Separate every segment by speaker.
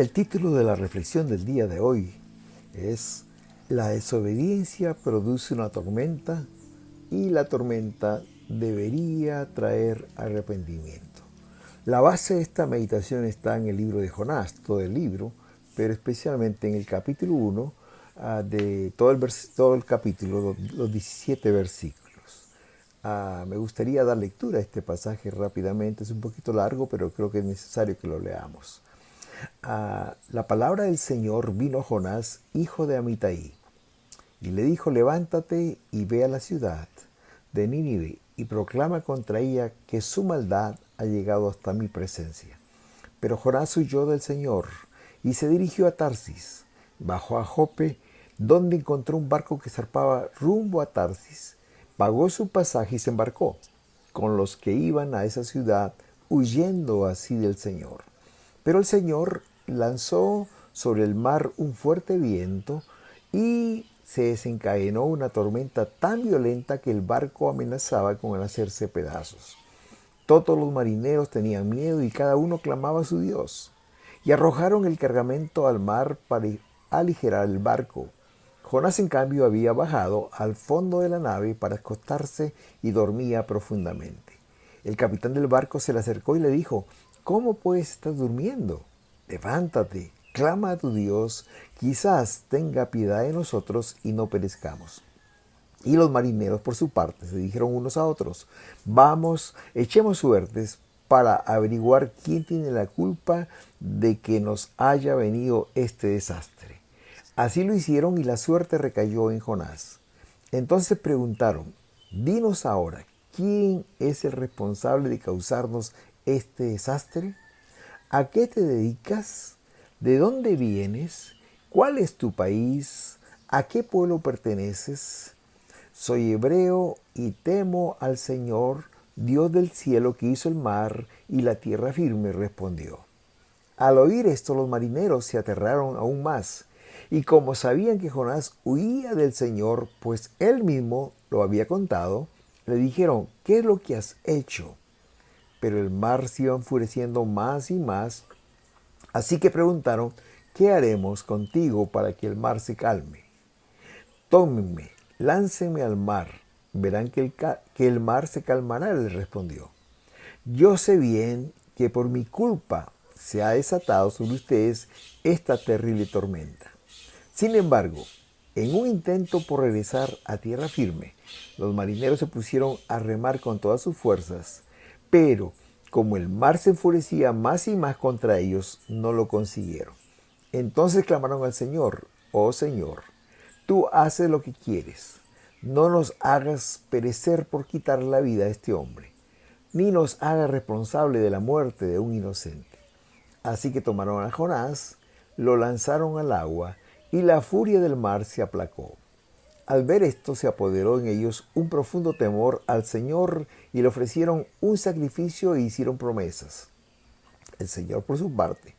Speaker 1: El título de la reflexión del día de hoy es La desobediencia produce una tormenta y la tormenta debería traer arrepentimiento. La base de esta meditación está en el libro de Jonás, todo el libro, pero especialmente en el capítulo 1 de todo el capítulo, los 17 versículos. Me gustaría dar lectura a este pasaje rápidamente, es un poquito largo, pero creo que es necesario que lo leamos. La palabra del Señor vino a Jonás, hijo de Amitai, y le dijo: levántate y ve a la ciudad de Nínive y proclama contra ella que su maldad ha llegado hasta mi presencia. Pero Jonás huyó del Señor y se dirigió a Tarsis. Bajó a Jope, donde encontró un barco que zarpaba rumbo a Tarsis. Pagó su pasaje y se embarcó con los que iban a esa ciudad, huyendo así del Señor. Pero el Señor lanzó sobre el mar un fuerte viento y se desencadenó una tormenta tan violenta que el barco amenazaba con hacerse pedazos. Todos los marineros tenían miedo y cada uno clamaba a su Dios. Y arrojaron el cargamento al mar para aligerar el barco. Jonás, en cambio, había bajado al fondo de la nave para acostarse y dormía profundamente. El capitán del barco se le acercó y le dijo: ¿cómo pues estás durmiendo? Levántate, clama a tu Dios, quizás tenga piedad de nosotros y no perezcamos. Y los marineros, por su parte, se dijeron unos a otros: vamos, echemos suertes para averiguar quién tiene la culpa de que nos haya venido este desastre. Así lo hicieron y la suerte recayó en Jonás. Entonces preguntaron: dinos ahora, ¿quién es el responsable de causarnos este desastre? ¿A qué te dedicas? ¿De dónde vienes? ¿Cuál es tu país? ¿A qué pueblo perteneces? Soy hebreo y temo al Señor, Dios del cielo, que hizo el mar y la tierra firme, respondió. Al oír esto, los marineros se aterraron aún más, y como sabían que Jonás huía del Señor, pues él mismo lo había contado, le dijeron: ¿qué es lo que has hecho? Pero el mar se iba enfureciendo más y más, así que preguntaron: ¿qué haremos contigo para que el mar se calme? Tómenme, láncenme al mar, verán que el mar se calmará, les respondió. Yo sé bien que por mi culpa se ha desatado sobre ustedes esta terrible tormenta. Sin embargo, en un intento por regresar a tierra firme, los marineros se pusieron a remar con todas sus fuerzas, pero como el mar se enfurecía más y más contra ellos, no lo consiguieron. Entonces clamaron al Señor: oh Señor, tú haces lo que quieres. No nos hagas perecer por quitar la vida a este hombre, ni nos hagas responsable de la muerte de un inocente. Así que tomaron a Jonás, lo lanzaron al agua, y la furia del mar se aplacó. Al ver esto, se apoderó en ellos un profundo temor al Señor y le ofrecieron un sacrificio e hicieron promesas. El Señor, por su parte,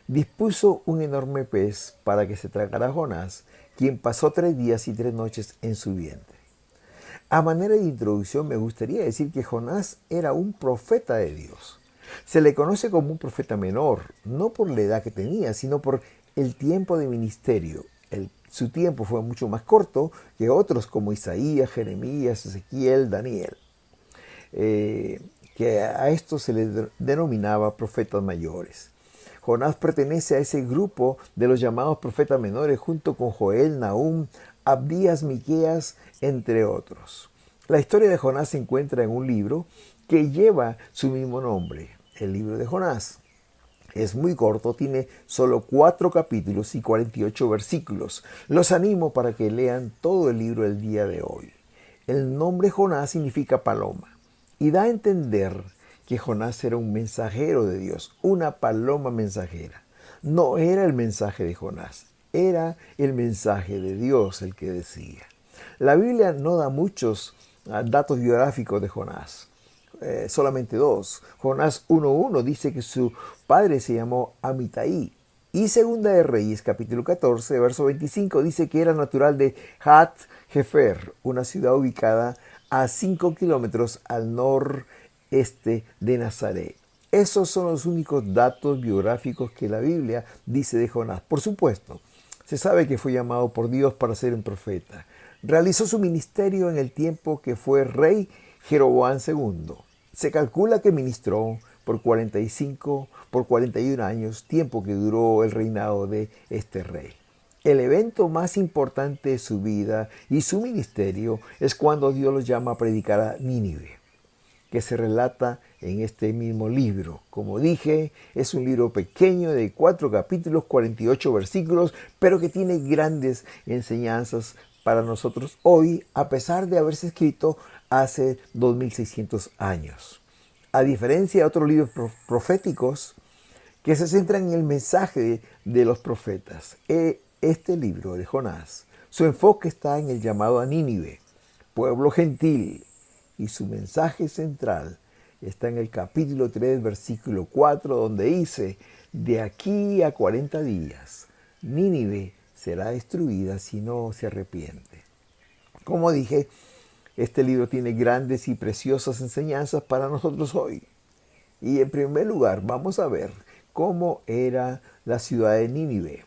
Speaker 1: dispuso un enorme pez para que se tragara a Jonás, quien pasó 3 días y 3 noches en su vientre. A manera de introducción, me gustaría decir que Jonás era un profeta de Dios. Se le conoce como un profeta menor, no por la edad que tenía, sino por el tiempo de ministerio. Su tiempo fue mucho más corto que otros como Isaías, Jeremías, Ezequiel, Daniel, que a estos se les denominaba profetas mayores. Jonás pertenece a ese grupo de los llamados profetas menores, junto con Joel, Nahum, Abdías, Miqueas, entre otros. La historia de Jonás se encuentra en un libro que lleva su mismo nombre, el libro de Jonás. Es muy corto, tiene solo 4 capítulos y 48 versículos. Los animo para que lean todo el libro el día de hoy. El nombre Jonás significa paloma y da a entender que Jonás era un mensajero de Dios, una paloma mensajera. No era el mensaje de Jonás, era el mensaje de Dios el que decía. La Biblia no da muchos datos biográficos de Jonás. Solamente 2. Jonás 1:1 dice que su padre se llamó Amitai. Y Segunda de Reyes, capítulo 14, verso 25, dice que era natural de Hat-Hefer, una ciudad ubicada a 5 kilómetros al noreste de Nazaret. Esos son los únicos datos biográficos que la Biblia dice de Jonás. Por supuesto, se sabe que fue llamado por Dios para ser un profeta. Realizó su ministerio en el tiempo que fue rey Jeroboam II. Se calcula que ministró por 41 años, tiempo que duró el reinado de este rey. El evento más importante de su vida y su ministerio es cuando Dios los llama a predicar a Nínive, que se relata en este mismo libro. Como dije, es un libro pequeño de 4 capítulos, 48 versículos, pero que tiene grandes enseñanzas para nosotros hoy, a pesar de haberse escrito hace 2600 años. A diferencia de otros libros proféticos que se centran en el mensaje de los profetas, este libro de Jonás, su enfoque está en el llamado a Nínive, pueblo gentil, y su mensaje central está en el capítulo 3, versículo 4, donde dice: de aquí a 40 días, Nínive será destruida si no se arrepiente. Como dije, este libro tiene grandes y preciosas enseñanzas para nosotros hoy. Y en primer lugar, vamos a ver cómo era la ciudad de Nínive.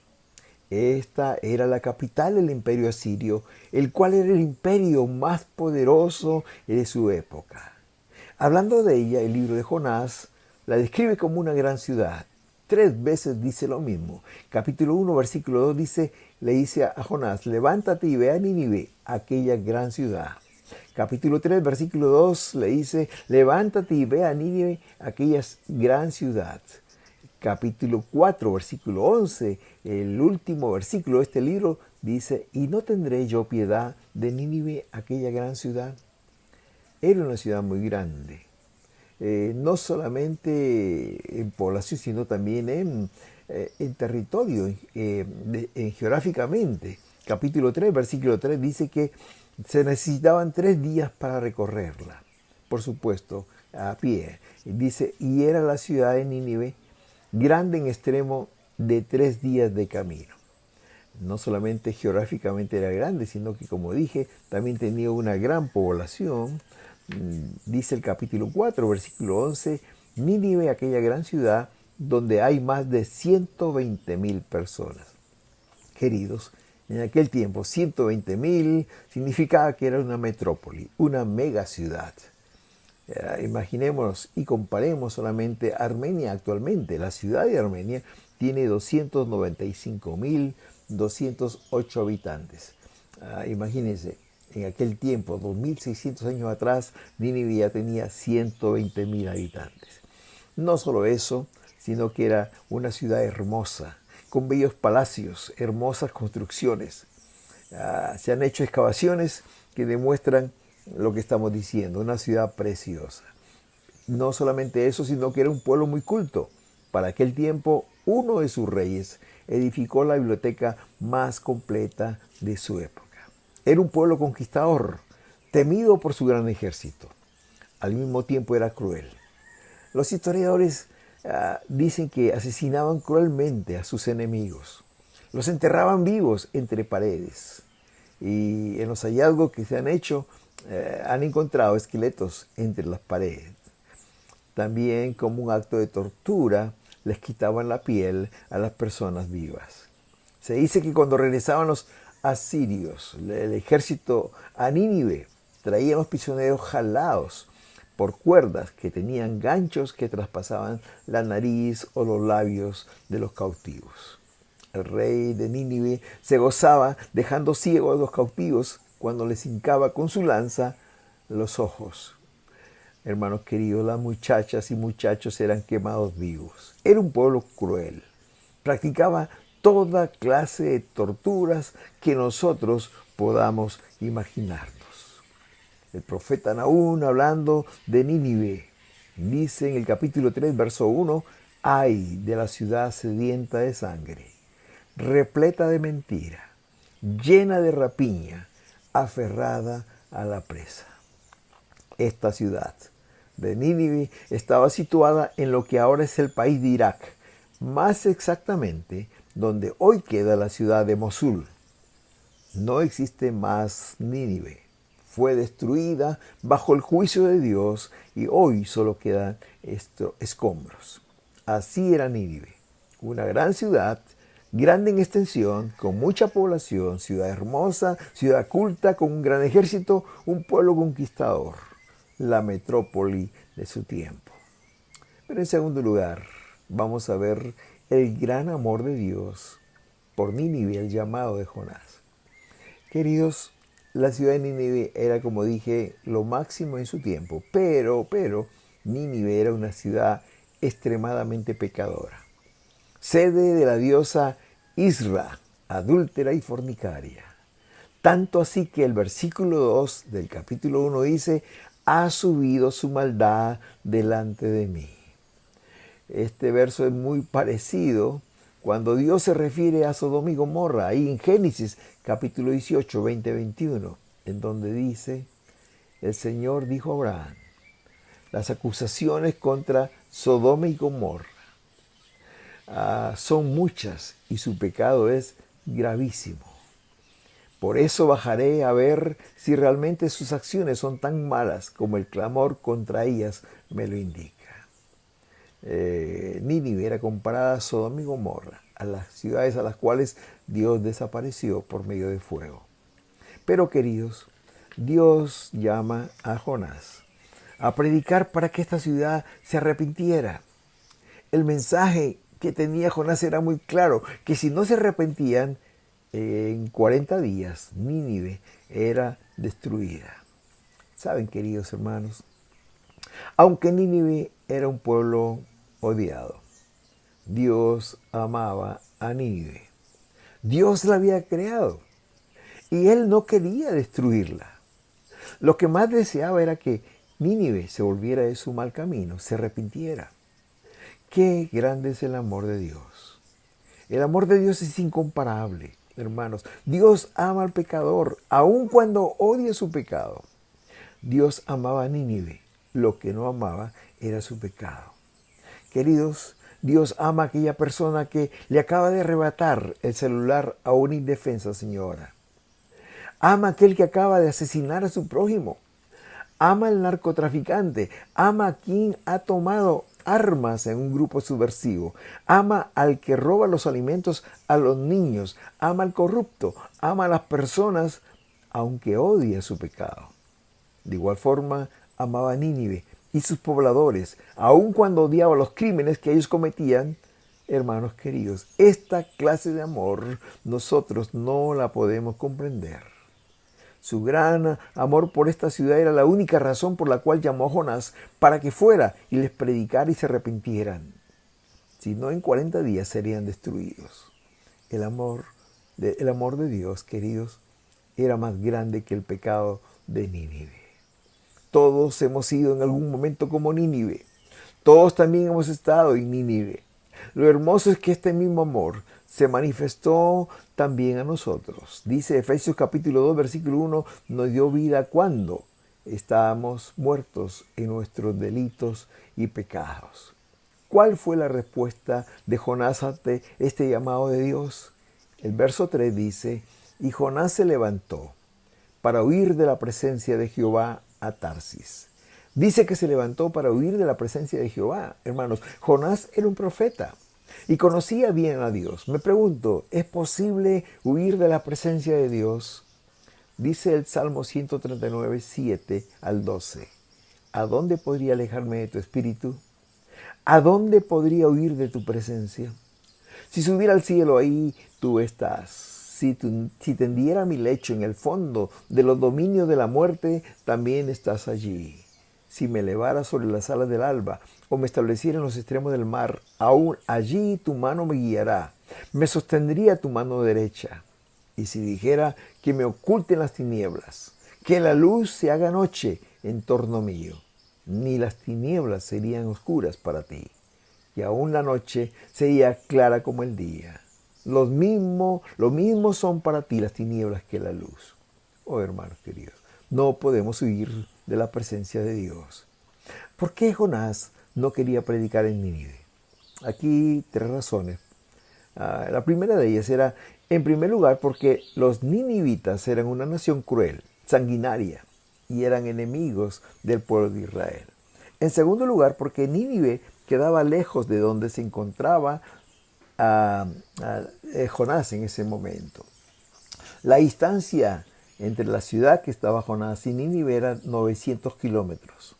Speaker 1: Esta era la capital del imperio asirio, el cual era el imperio más poderoso de su época. Hablando de ella, el libro de Jonás la describe como una gran ciudad. 3 veces dice lo mismo. Capítulo 1, versículo 2 le dice a Jonás: levántate y ve a Nínive, aquella gran ciudad. Capítulo 3, versículo 2 le dice: levántate y ve a Nínive, aquella gran ciudad. Capítulo 4, versículo 11, el último versículo de este libro, dice: ¿y no tendré yo piedad de Nínive, aquella gran ciudad? Era una ciudad muy grande, no solamente en población, sino también en territorio, geográficamente. Capítulo 3, versículo 3 dice que se necesitaban 3 días para recorrerla, por supuesto, a pie. Dice: y era la ciudad de Nínive grande en extremo de 3 días de camino. No solamente geográficamente era grande, sino que, como dije, también tenía una gran población. Dice el capítulo 4, versículo 11, Nínive, aquella gran ciudad donde hay más de 120,000 personas. Queridos, en aquel tiempo 120,000 significaba que era una metrópoli, una mega ciudad. Imaginémonos y comparemos solamente Armenia actualmente. La ciudad de Armenia tiene 295,208 habitantes. Imagínense, en aquel tiempo, 2600 años atrás, Nínive ya tenía 120,000 habitantes. No solo eso, sino que era una ciudad hermosa, con bellos palacios, hermosas construcciones. Se han hecho excavaciones que demuestran lo que estamos diciendo, una ciudad preciosa. No solamente eso, sino que era un pueblo muy culto. Para aquel tiempo, uno de sus reyes edificó la biblioteca más completa de su época. Era un pueblo conquistador, temido por su gran ejército. Al mismo tiempo era cruel. Los historiadores dicen que asesinaban cruelmente a sus enemigos. Los enterraban vivos entre paredes. Y en los hallazgos que se han hecho, han encontrado esqueletos entre las paredes. También, como un acto de tortura, les quitaban la piel a las personas vivas. Se dice que cuando regresaban los asirios, el ejército a Nínive, traían los prisioneros jalados por cuerdas que tenían ganchos que traspasaban la nariz o los labios de los cautivos. El rey de Nínive se gozaba dejando ciegos a los cautivos cuando les hincaba con su lanza los ojos. Hermanos queridos, las muchachas y muchachos eran quemados vivos. Era un pueblo cruel. Practicaba toda clase de torturas que nosotros podamos imaginarnos. El profeta Nahum, hablando de Nínive, dice en el capítulo 3, verso 1, «Ay de la ciudad sedienta de sangre, repleta de mentira, llena de rapiña, aferrada a la presa». Esta ciudad de Nínive estaba situada en lo que ahora es el país de Irak, más exactamente donde hoy queda la ciudad de Mosul. No existe más Nínive, fue destruida bajo el juicio de Dios y hoy solo quedan escombros. Así era Nínive, una gran ciudad, grande en extensión, con mucha población, ciudad hermosa, ciudad culta, con un gran ejército, un pueblo conquistador, la metrópoli de su tiempo. Pero en segundo lugar, vamos a ver el gran amor de Dios por Nínive, el llamado de Jonás. Queridos, la ciudad de Nínive era, como dije, lo máximo en su tiempo, pero Nínive era una ciudad extremadamente pecadora. Sede de la diosa Isra, adúltera y fornicaria. Tanto así que el versículo 2 del capítulo 1 dice, ha subido su maldad delante de mí. Este verso es muy parecido cuando Dios se refiere a Sodoma y Gomorra, ahí en Génesis capítulo 18, 20-21, en donde dice, el Señor dijo a Abraham, las acusaciones contra Sodoma y Gomorra son muchas y su pecado es gravísimo. Por eso bajaré a ver si realmente sus acciones son tan malas como el clamor contra ellas me lo indica. Nínive era comparada a Sodoma y Gomorra, a las ciudades a las cuales Dios desapareció por medio de fuego. Pero queridos, Dios llama a Jonás a predicar para que esta ciudad se arrepintiera. El mensaje que tenía Jonás era muy claro, que si no se arrepentían, en 40 días Nínive era destruida. Saben, queridos hermanos, aunque Nínive era un pueblo odiado, Dios amaba a Nínive. Dios la había creado y Él no quería destruirla. Lo que más deseaba era que Nínive se volviera de su mal camino, se arrepintiera. Qué grande es el amor de Dios. El amor de Dios es incomparable, hermanos. Dios ama al pecador, aun cuando odia su pecado. Dios amaba a Nínive. Lo que no amaba era su pecado. Queridos, Dios ama a aquella persona que le acaba de arrebatar el celular a una indefensa señora. Ama a aquel que acaba de asesinar a su prójimo. Ama al narcotraficante. Ama a quien ha tomado armas en un grupo subversivo. Ama al que roba los alimentos a los niños. Ama al corrupto. Ama a las personas, aunque odia su pecado. De igual forma, amaba a Nínive y sus pobladores, aun cuando odiaba los crímenes que ellos cometían. Hermanos queridos, esta clase de amor nosotros no la podemos comprender. Su gran amor por esta ciudad era la única razón por la cual llamó a Jonás para que fuera y les predicara y se arrepintieran. Si no, en 40 días serían destruidos. El amor de Dios, queridos, era más grande que el pecado de Nínive. Todos hemos sido en algún momento como Nínive. Todos también hemos estado en Nínive. Lo hermoso es que este mismo amor se manifestó también a nosotros. Dice Efesios capítulo 2, versículo 1, nos dio vida cuando estábamos muertos en nuestros delitos y pecados. ¿Cuál fue la respuesta de Jonás ante este llamado de Dios? El verso 3 dice, y Jonás se levantó para huir de la presencia de Jehová a Tarsis. Dice que se levantó para huir de la presencia de Jehová. Hermanos, Jonás era un profeta y conocía bien a Dios. Me pregunto, ¿es posible huir de la presencia de Dios? Dice el Salmo 139, 7 al 12. ¿A dónde podría alejarme de tu espíritu? ¿A dónde podría huir de tu presencia? Si subiera al cielo, ahí tú estás. Si tendiera mi lecho en el fondo de los dominios de la muerte, también estás allí. Si me elevara sobre las alas del alba o me estableciera en los extremos del mar, aún allí tu mano me guiará, me sostendría tu mano derecha. Y si dijera que me oculten las tinieblas, que la luz se haga noche en torno mío, ni las tinieblas serían oscuras para ti, y aún la noche sería clara como el día. Lo mismo son para ti las tinieblas que la luz. Oh, hermanos queridos, no podemos huir de la presencia de Dios. ¿Por qué Jonás no quería predicar en Nínive? Aquí 3 razones. La primera de ellas era, en primer lugar, porque los ninivitas eran una nación cruel, sanguinaria. y eran enemigos del pueblo de Israel. En segundo lugar, porque Nínive quedaba lejos de donde se encontraba Jonás en ese momento. La distancia entre la ciudad que estaba Jonás y Nínive era 900 kilómetros.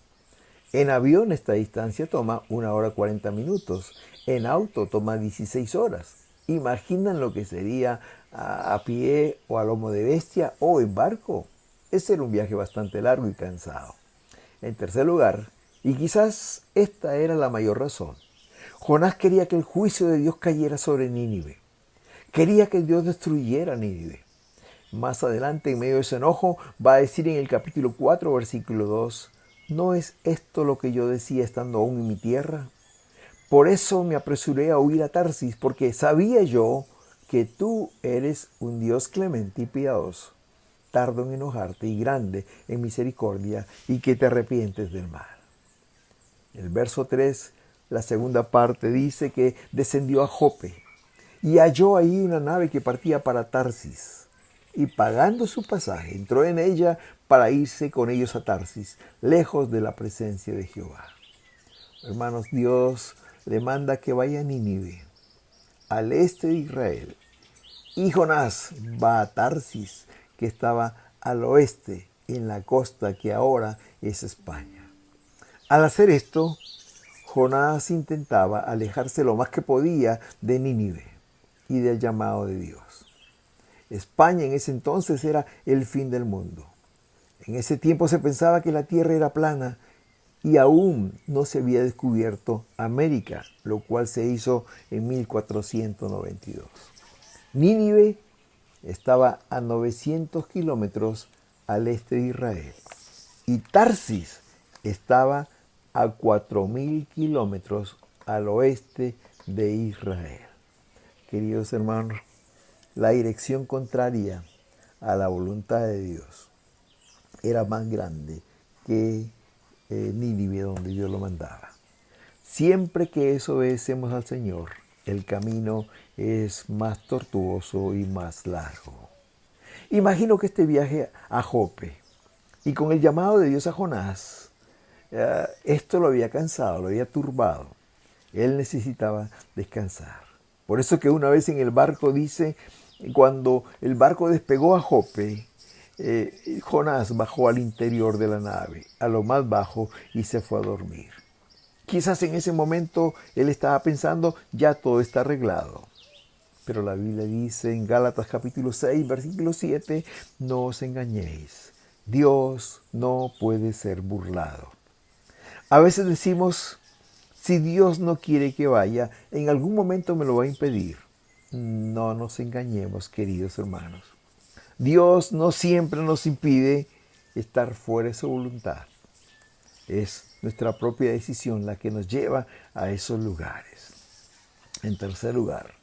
Speaker 1: En avión esta distancia toma 1 hora 40 minutos. En auto toma 16 horas. ¿Imaginan lo que sería a pie o a lomo de bestia o en barco? Ese era un viaje bastante largo y cansado. En tercer lugar, y quizás esta era la mayor razón, Jonás quería que el juicio de Dios cayera sobre Nínive. Quería que Dios destruyera Nínive. Más adelante, en medio de ese enojo, va a decir en el capítulo 4, versículo 2, ¿no es esto lo que yo decía estando aún en mi tierra? Por eso me apresuré a huir a Tarsis, porque sabía yo que tú eres un Dios clemente y piadoso, tardo en enojarte y grande en misericordia, y que te arrepientes del mal. El verso 3, la segunda parte, dice que descendió a Jope y halló ahí una nave que partía para Tarsis. Y pagando su pasaje, entró en ella para irse con ellos a Tarsis, lejos de la presencia de Jehová. Hermanos, Dios le manda que vaya a Nínive, al este de Israel. Y Jonás va a Tarsis, que estaba al oeste, en la costa que ahora es España. Al hacer esto, Jonás intentaba alejarse lo más que podía de Nínive y del llamado de Dios. España en ese entonces era el fin del mundo. En ese tiempo se pensaba que la tierra era plana y aún no se había descubierto América, lo cual se hizo en 1492. Nínive estaba a 900 kilómetros al este de Israel y Tarsis estaba a 4000 kilómetros al oeste de Israel. Queridos hermanos, la dirección contraria a la voluntad de Dios era más grande que Nínive, donde Dios lo mandaba. Siempre que desobedecemos al Señor, el camino es más tortuoso y más largo. Imagino que este viaje a Jope y con el llamado de Dios a Jonás, esto lo había cansado, lo había turbado. Él necesitaba descansar. Por eso que una vez en el barco dice, cuando el barco despegó a Jope, Jonás bajó al interior de la nave, a lo más bajo, y se fue a dormir. Quizás en ese momento él estaba pensando, ya todo está arreglado. Pero la Biblia dice en Gálatas capítulo 6, versículo 7, no os engañéis, Dios no puede ser burlado. A veces decimos, si Dios no quiere que vaya, en algún momento me lo va a impedir. No nos engañemos, queridos hermanos. Dios no siempre nos impide estar fuera de su voluntad. Es nuestra propia decisión la que nos lleva a esos lugares. En tercer lugar,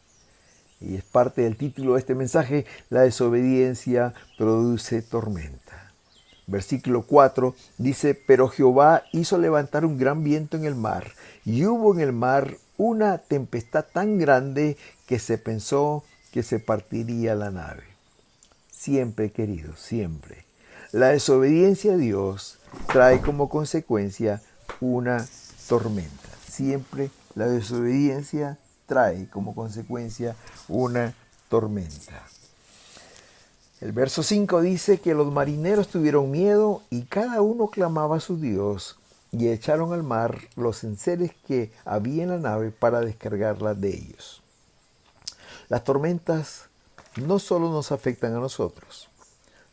Speaker 1: y es parte del título de este mensaje, la desobediencia produce tormenta. Versículo 4 dice, pero Jehová hizo levantar un gran viento en el mar, y hubo en el mar una tempestad tan grande que se pensó que se partiría la nave. Siempre, queridos, siempre. La desobediencia a Dios trae como consecuencia una tormenta. Siempre la desobediencia trae como consecuencia una tormenta. El verso 5 dice que los marineros tuvieron miedo y cada uno clamaba a su Dios y echaron al mar los enseres que había en la nave para descargarlas de ellos. Las tormentas no solo nos afectan a nosotros,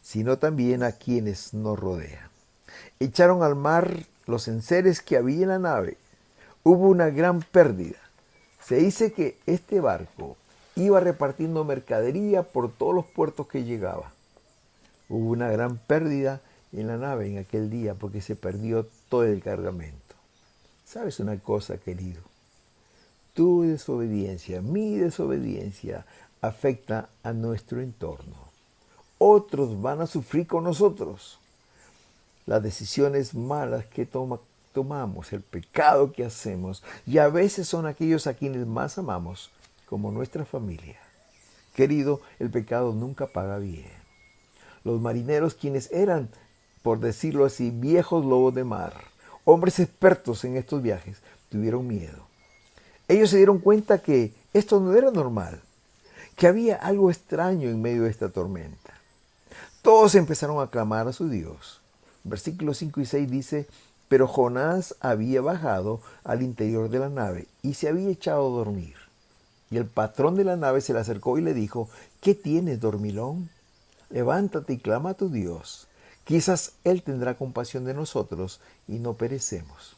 Speaker 1: sino también a quienes nos rodean. Echaron al mar los enseres que había en la nave. Hubo una gran pérdida. Se dice que este barco iba repartiendo mercadería por todos los puertos que llegaba. Hubo una gran pérdida en la nave en aquel día porque se perdió todo el cargamento. ¿Sabes una cosa, querido? Tu desobediencia, mi desobediencia, afecta a nuestro entorno. Otros van a sufrir con nosotros. Las decisiones malas que tomamos, el pecado que hacemos, y a veces son aquellos a quienes más amamos, como nuestra familia. Querido, el pecado nunca paga bien. Los marineros, quienes eran por decirlo así, viejos lobos de mar, hombres expertos en estos viajes, tuvieron miedo. Ellos se dieron cuenta que esto no era normal, que había algo extraño en medio de esta tormenta. Todos empezaron a clamar a su Dios. Versículos 5 y 6 dice, pero Jonás había bajado al interior de la nave y se había echado a dormir. Y el patrón de la nave se le acercó y le dijo, ¿qué tienes, dormilón? Levántate y clama a tu Dios. Quizás Él tendrá compasión de nosotros y no perecemos.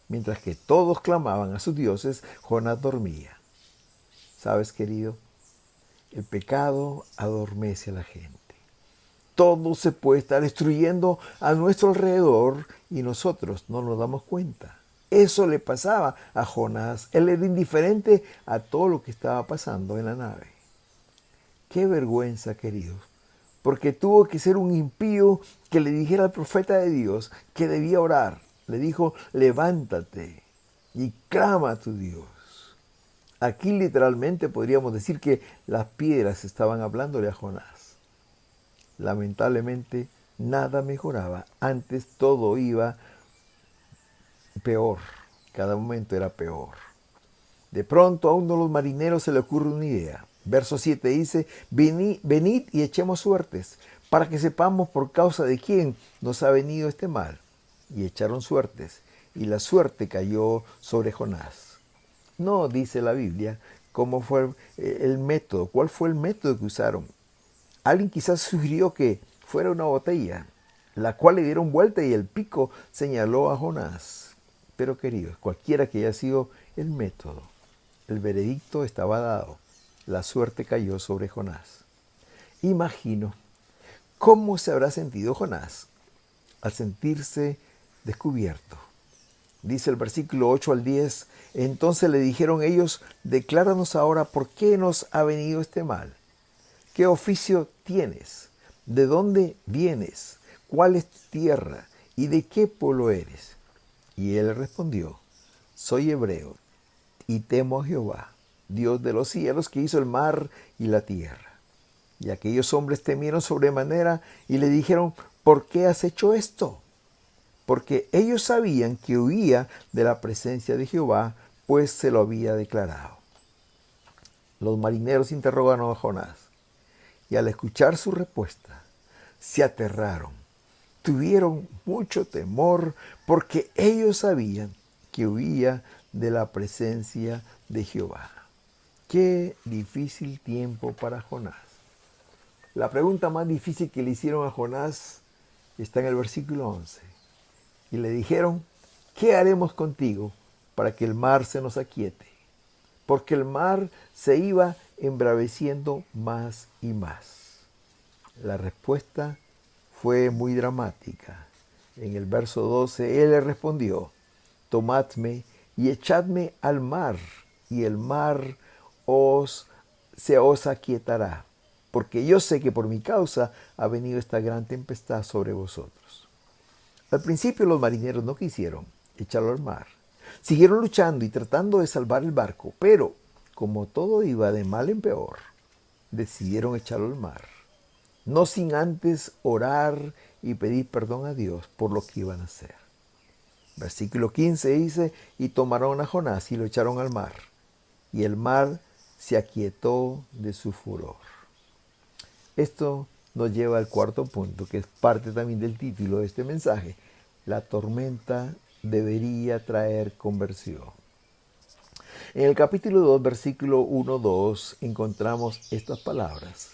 Speaker 1: Mientras que todos clamaban a sus dioses, Jonás dormía. ¿Sabes, querido? El pecado adormece a la gente. Todo se puede estar destruyendo a nuestro alrededor y nosotros no nos damos cuenta. Eso le pasaba a Jonás. Él era indiferente a todo lo que estaba pasando en la nave. Qué vergüenza, queridos, porque tuvo que ser un impío que le dijera al profeta de Dios que debía orar. Le dijo, levántate y clama a tu Dios. Aquí literalmente podríamos decir que las piedras estaban hablándole a Jonás. Lamentablemente nada mejoraba. Antes todo iba peor. Cada momento era peor. De pronto a uno de los marineros se le ocurre una idea. Verso 7 dice, venid y echemos suertes, para que sepamos por causa de quién nos ha venido este mal. Y echaron suertes, y la suerte cayó sobre Jonás. No dice la Biblia cómo fue el método, cuál fue el método que usaron. Alguien quizás sugirió que fuera una botella, la cual le dieron vuelta y el pico señaló a Jonás. Pero queridos, cualquiera que haya sido el método, el veredicto estaba dado. La suerte cayó sobre Jonás. Imagino cómo se habrá sentido Jonás al sentirse descubierto. Dice el versículo 8 al 10, entonces le dijeron ellos, decláranos ahora por qué nos ha venido este mal. ¿Qué oficio tienes? ¿De dónde vienes? ¿Cuál es tu tierra? ¿Y de qué pueblo eres? Y él respondió, soy hebreo y temo a Jehová, Dios de los cielos, que hizo el mar y la tierra. Y aquellos hombres temieron sobremanera y le dijeron, ¿por qué has hecho esto? Porque ellos sabían que huía de la presencia de Jehová, pues se lo había declarado. Los marineros interrogaron a Jonás, y al escuchar su respuesta, se aterraron. Tuvieron mucho temor, porque ellos sabían que huía de la presencia de Jehová. Qué difícil tiempo para Jonás. La pregunta más difícil que le hicieron a Jonás está en el versículo 11. Y le dijeron, ¿qué haremos contigo para que el mar se nos aquiete? Porque el mar se iba embraveciendo más y más. La respuesta fue muy dramática. En el verso 12, él le respondió, tomadme y echadme al mar, y el mar se os aquietará, porque yo sé que por mi causa ha venido esta gran tempestad sobre vosotros. Al principio los marineros no quisieron echarlo al mar. Siguieron luchando y tratando de salvar el barco, pero como todo iba de mal en peor, decidieron echarlo al mar, no sin antes orar y pedir perdón a Dios por lo que iban a hacer. Versículo 15 dice, y tomaron a Jonás y lo echaron al mar, y el mar se aquietó de su furor. Esto nos lleva al cuarto punto, que es parte también del título de este mensaje. La tormenta debería traer conversión. En el capítulo 2, versículo 1-2, encontramos estas palabras.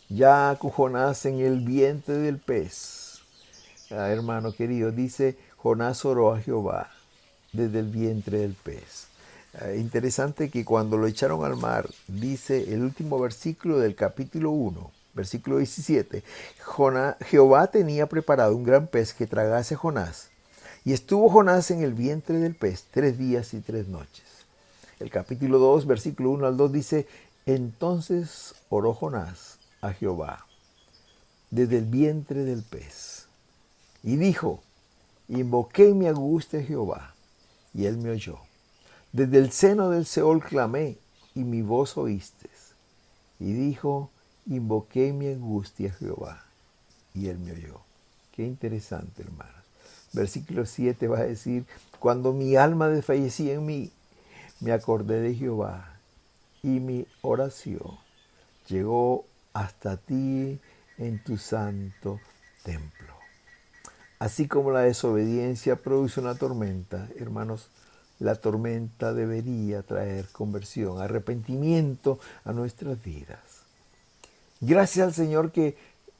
Speaker 1: Ya con Jonás en el vientre del pez. Hermano querido, dice, Jonás oró a Jehová desde el vientre del pez. Interesante que cuando lo echaron al mar, dice el último versículo del capítulo 1, versículo 17, Jehová tenía preparado un gran pez que tragase a Jonás, y estuvo Jonás en el vientre del pez 3 días y 3 noches. El capítulo 2, versículo 1 al 2 dice, entonces oró Jonás a Jehová desde el vientre del pez, y dijo, invoqué mi angustia a Jehová, y él me oyó. Desde el seno del Seol clamé, y mi voz oíste. Y dijo, invoqué mi angustia a Jehová, y él me oyó. Qué interesante, hermanos. Versículo 7 va a decir, cuando mi alma desfallecía en mí, me acordé de Jehová y mi oración llegó hasta ti en tu santo templo. Así como la desobediencia produce una tormenta, hermanos, la tormenta debería traer conversión, arrepentimiento a nuestras vidas. Gracias al Señor que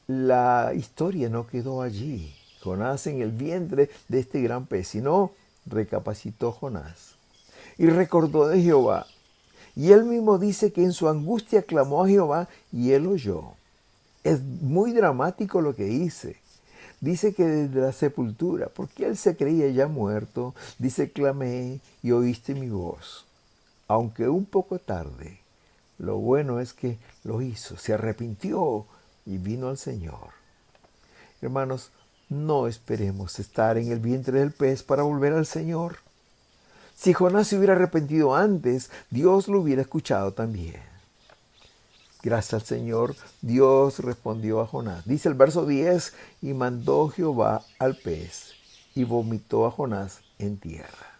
Speaker 1: la historia no quedó allí. Jonás en el vientre de este gran pez, sino recapacitó Jonás y recordó de Jehová. Y él mismo dice que en su angustia clamó a Jehová y él oyó. Es muy dramático lo que dice. Dice que desde la sepultura, porque él se creía ya muerto, dice, clamé y oíste mi voz. Aunque un poco tarde, lo bueno es que lo hizo, se arrepintió y vino al Señor. Hermanos, no esperemos estar en el vientre del pez para volver al Señor. Si Jonás se hubiera arrepentido antes, Dios lo hubiera escuchado también. Gracias al Señor, Dios respondió a Jonás. Dice el verso 10, y mandó Jehová al pez, y vomitó a Jonás en tierra.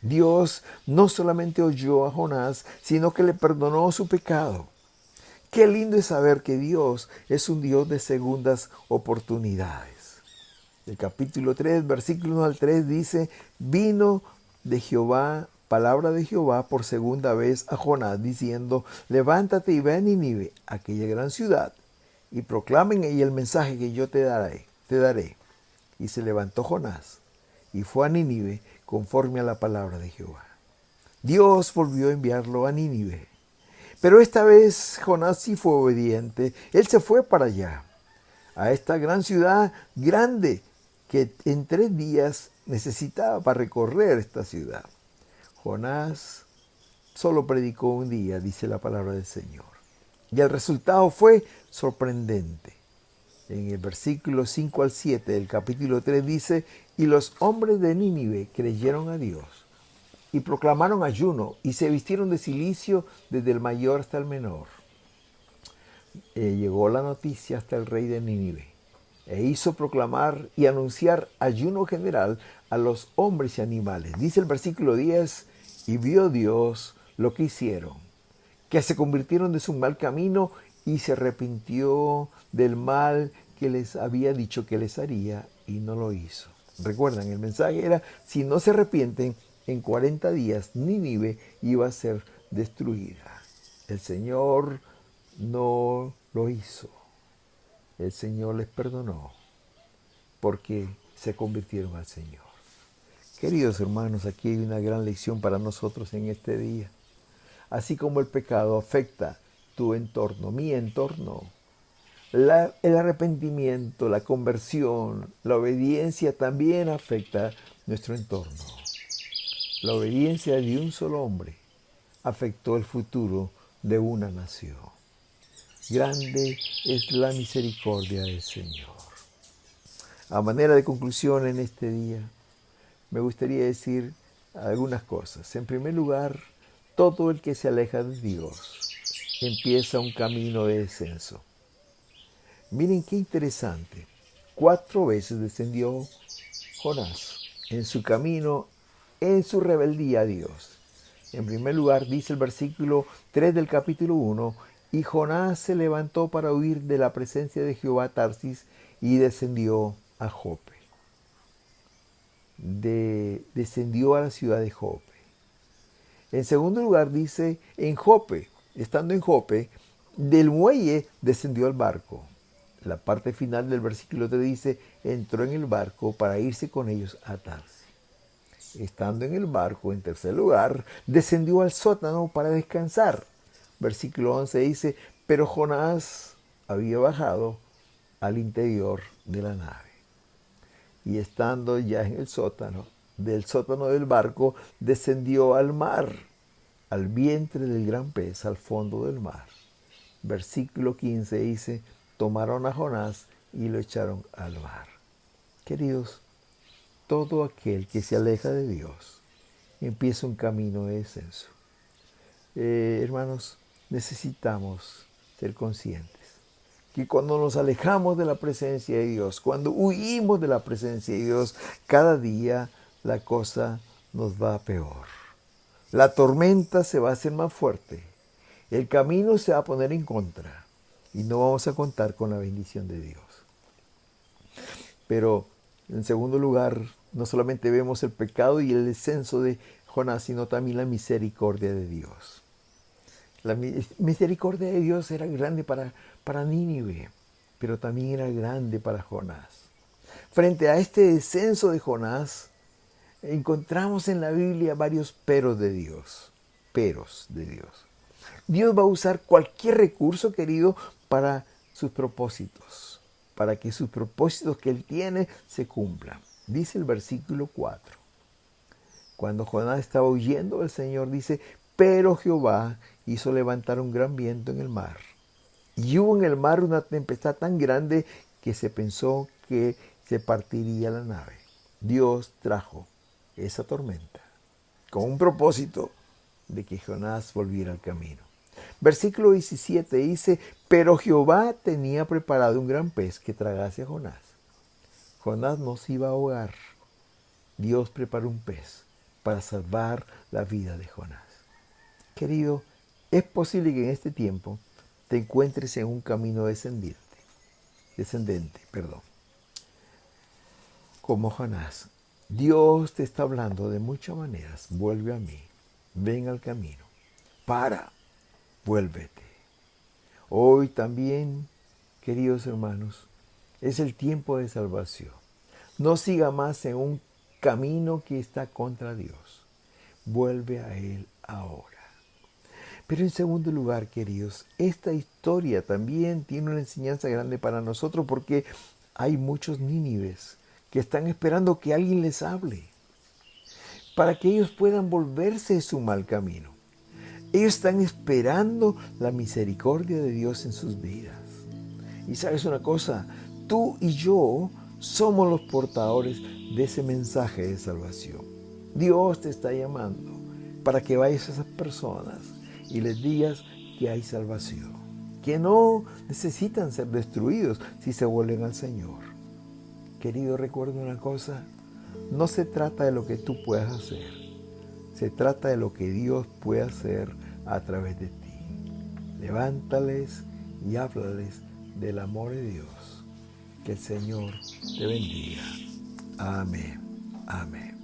Speaker 1: Dios no solamente oyó a Jonás, sino que le perdonó su pecado. Qué lindo es saber que Dios es un Dios de segundas oportunidades. El capítulo 3, versículo 1 al 3 dice, vino de Jehová, palabra de Jehová por segunda vez a Jonás, diciendo, levántate y ve a Nínive, aquella gran ciudad, y proclamen ahí el mensaje que yo te daré. Y se levantó Jonás, y fue a Nínive conforme a la palabra de Jehová. Dios volvió a enviarlo a Nínive. Pero esta vez Jonás sí fue obediente. Él se fue para allá, a esta gran ciudad grande, que en 3 días necesitaba para recorrer esta ciudad. Jonás solo predicó un día, dice la palabra del Señor. Y el resultado fue sorprendente. En el versículo 5 al 7 del capítulo 3 dice, y los hombres de Nínive creyeron a Dios y proclamaron ayuno y se vistieron de cilicio desde el mayor hasta el menor. Llegó la noticia hasta el rey de Nínive e hizo proclamar y anunciar ayuno general a los hombres y animales. Dice el versículo 10, y vio Dios lo que hicieron, que se convirtieron de su mal camino y se arrepintió del mal que les había dicho que les haría y no lo hizo. Recuerdan, el mensaje era, si no se arrepienten, en 40 días Nínive iba a ser destruida. El Señor no lo hizo. El Señor les perdonó porque se convirtieron al Señor. Queridos hermanos, aquí hay una gran lección para nosotros en este día. Así como el pecado afecta tu entorno, mi entorno, el arrepentimiento, la conversión, la obediencia también afecta nuestro entorno. La obediencia de un solo hombre afectó el futuro de una nación. Grande es la misericordia del Señor. A manera de conclusión en este día, me gustaría decir algunas cosas. En primer lugar, todo el que se aleja de Dios empieza un camino de descenso. Miren qué interesante. 4 veces descendió Jonás en su camino, en su rebeldía a Dios. En primer lugar, dice el versículo 3 del capítulo 1, y Jonás se levantó para huir de la presencia de Jehová a Tarsis y descendió a Jope. Descendió a la ciudad de Jope. En segundo lugar, dice, en Jope, estando en Jope, del muelle descendió al barco. La parte final del versículo 3 dice, entró en el barco para irse con ellos a Tarsis. Estando en el barco, en tercer lugar, descendió al sótano para descansar. Versículo 11 dice, pero Jonás había bajado al interior de la nave. Y estando ya en el sótano, del sótano del barco, descendió al mar, al vientre del gran pez, al fondo del mar. Versículo 15 dice, tomaron a Jonás y lo echaron al mar. Queridos, todo aquel que se aleja de Dios empieza un camino de descenso. Hermanos, necesitamos ser conscientes que cuando nos alejamos de la presencia de Dios, cuando huimos de la presencia de Dios, cada día la cosa nos va peor. La tormenta se va a hacer más fuerte. El camino se va a poner en contra y no vamos a contar con la bendición de Dios. Pero en segundo lugar, no solamente vemos el pecado y el descenso de Jonás, sino también la misericordia de Dios. La misericordia de Dios era grande para Nínive, pero también era grande para Jonás. Frente a este descenso de Jonás, encontramos en la Biblia varios peros de Dios. Peros de Dios. Dios va a usar cualquier recurso, querido, para sus propósitos, para que sus propósitos que Él tiene se cumplan. Dice el versículo 4. Cuando Jonás estaba huyendo, el Señor dice, pero Jehová hizo levantar un gran viento en el mar. Y hubo en el mar una tempestad tan grande que se pensó que se partiría la nave. Dios trajo esa tormenta con un propósito de que Jonás volviera al camino. Versículo 17 dice, pero Jehová tenía preparado un gran pez que tragase a Jonás. Jonás no se iba a ahogar. Dios preparó un pez para salvar la vida de Jonás. Querido, es posible que en este tiempo te encuentres en un camino descendente, como Jonás. Dios te está hablando de muchas maneras. Vuelve a mí, ven al camino, vuélvete. Hoy también, queridos hermanos, es el tiempo de salvación. No siga más en un camino que está contra Dios. Vuelve a Él ahora. Pero en segundo lugar, queridos, esta historia también tiene una enseñanza grande para nosotros porque hay muchos nínives que están esperando que alguien les hable para que ellos puedan volverse de su mal camino. Ellos están esperando la misericordia de Dios en sus vidas. Y sabes una cosa, tú y yo somos los portadores de ese mensaje de salvación. Dios te está llamando para que vayas a esas personas y les digas que hay salvación, que no necesitan ser destruidos si se vuelven al Señor. Querido, recuerda una cosa, no se trata de lo que tú puedas hacer, se trata de lo que Dios puede hacer a través de ti. Levántales y háblales del amor de Dios. Que el Señor te bendiga. Amén. Amén.